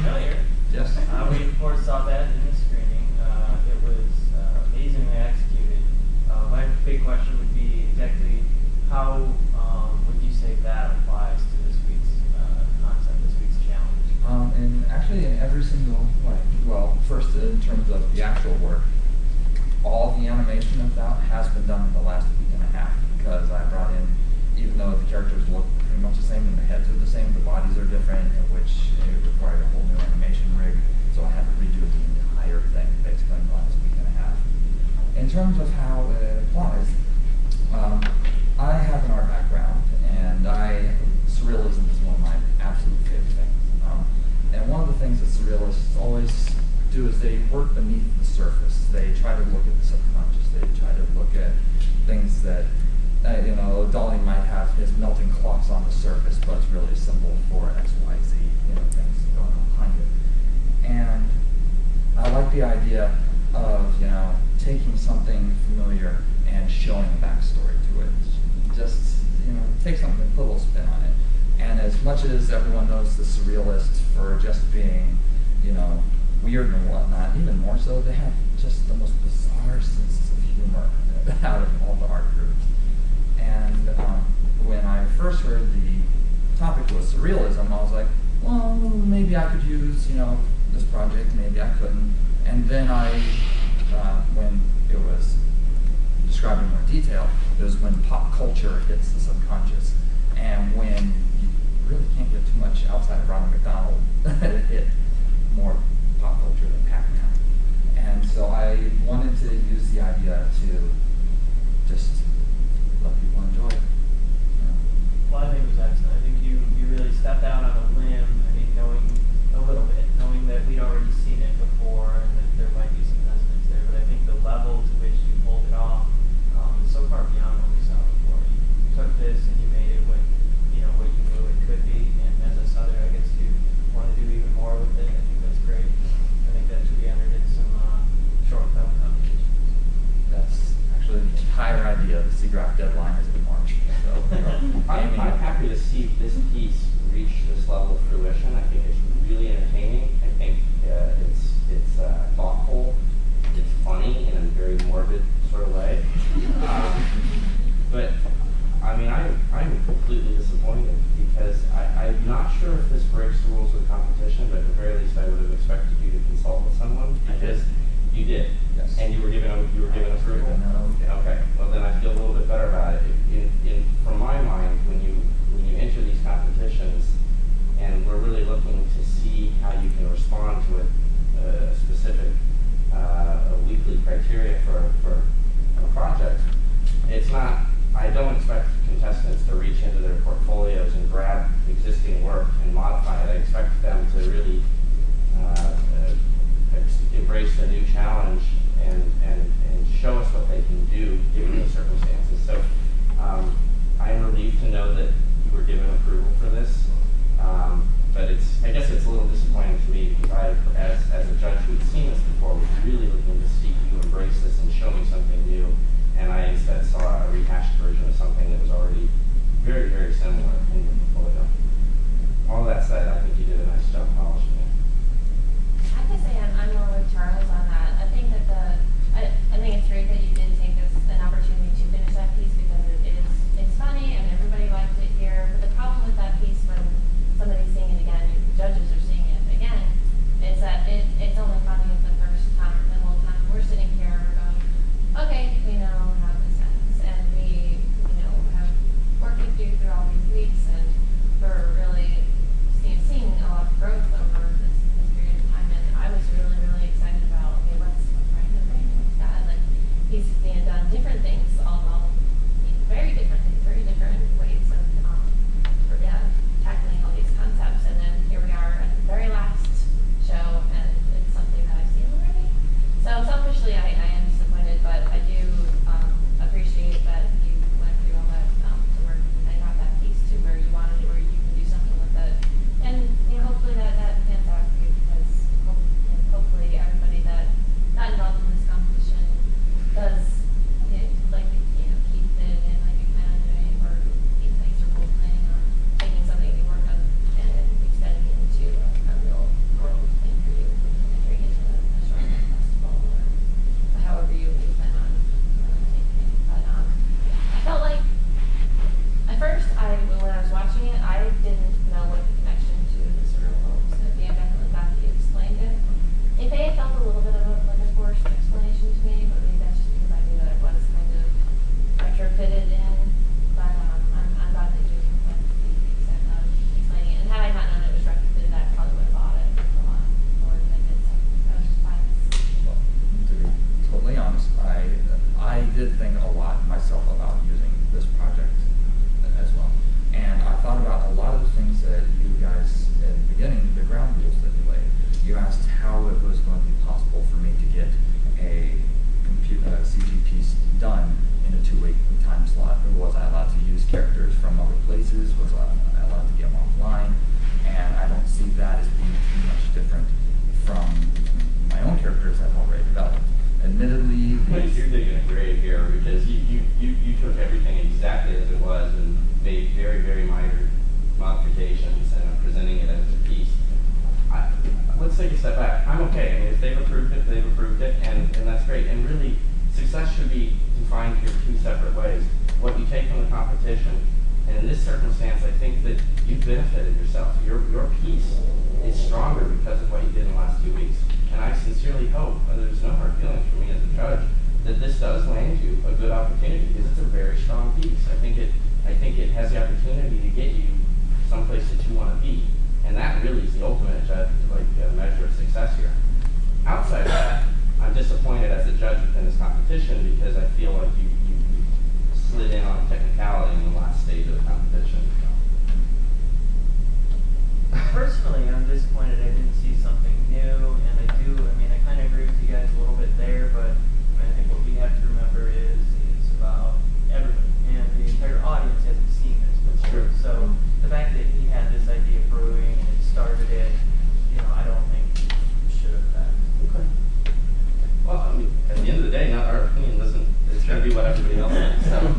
familiar. Yes. We of course saw that in the screening. It was amazingly executed. My big question would be exactly how would you say that applies to this week's concept, this week's challenge? And actually in every single way. Well, first in terms of the actual work, all the animation of that has been done in the last week and a half because I brought in, even though the characters look pretty much the same and the heads are the same, the bodies are different, which required a whole new animation rig, so I had to redo the entire thing basically in the last week and a half. In terms of how it applies, I have an art background, and surrealism is one of my absolute favorite things. And one of the things that surrealists always do is they work beneath the surface. They try to look at the subconscious. They try to look at things that, Dali might have his melting clocks on the surface, but it's really a symbol for X, Y, Z, things going on behind it. And I like the idea of, taking something familiar and showing a backstory to it. Just, take something, put a little spin on it. And as much as everyone knows the surrealists for just being, weird and whatnot, even more so, they have just the most bizarre senses of humor out of all the art groups. And when I first heard the topic was surrealism, I was like, well, maybe I could use, this project, maybe I couldn't. And then when it was described in more detail, it was when pop culture hits the subconscious, and when you really can't get too much outside of Ronald McDonald, it hit more pop culture than Pac-Man. And so I wanted to use the idea to just let people enjoy it. Well, I think it was excellent. I think you really stepped out on a limb, knowing a little bit, knowing that we'd already seen it before and that there might be some resonance there, but I think the level to which you pulled it off is so far beyond what we saw before. You took this and you made it what you knew it could be, and as a Southerner, I guess you want to do even more with it. I think that's great. I think that should be entered in some short film competitions. That's actually the entire idea. The SIGGRAPH deadline is in March. So I'm happy to see this piece reach this level of fruition. I think it's really entertaining. I think it's thoughtful. It's funny in a very morbid sort of way. But I'm completely disappointed because I'm not sure if this breaks the rules of the competition, but at the very least I would have expected you to consult with someone because you did. Yes. And you were given approval? Okay. Well, then I feel a little bit better about it. From my mind, when you enter these competitions, and we're really looking to see how you can respond to a specific weekly criteria for a project, it's not. I don't expect contestants to reach into their portfolios and grab existing work and modify it. I expect them to really embrace the new challenge and show us what they can do given the circumstances. So I am relieved to know that you were given approval for this, but it's okay. I mean, if they've approved it, and that's great. And really, success should be defined here two separate ways. What you take from the competition, and in this circumstance, I think that you've benefited yourself. Your piece is stronger because of what you did in the last 2 weeks. And I sincerely hope, there's no hard feelings for me as a judge, that this does land you a good opportunity, because it's a very strong piece. I think it has the opportunity to get you someplace that you want to be. And that really is the ultimate measure of success here. Outside of that, I'm disappointed as a judge within this competition because I feel like you slid in on technicality in the last stage of the competition. Personally, I'm disappointed I didn't see something new, and I kind of agree with you guys a little bit there, but I think what we have to remember is it's about everybody, and the entire audience hasn't seen this before. True. So the fact that he had this idea brewing and it started it, I don't think should have that. Okay. Well, I mean, at the end of the day, not our opinion doesn't, it's going to be what everybody else thinks. So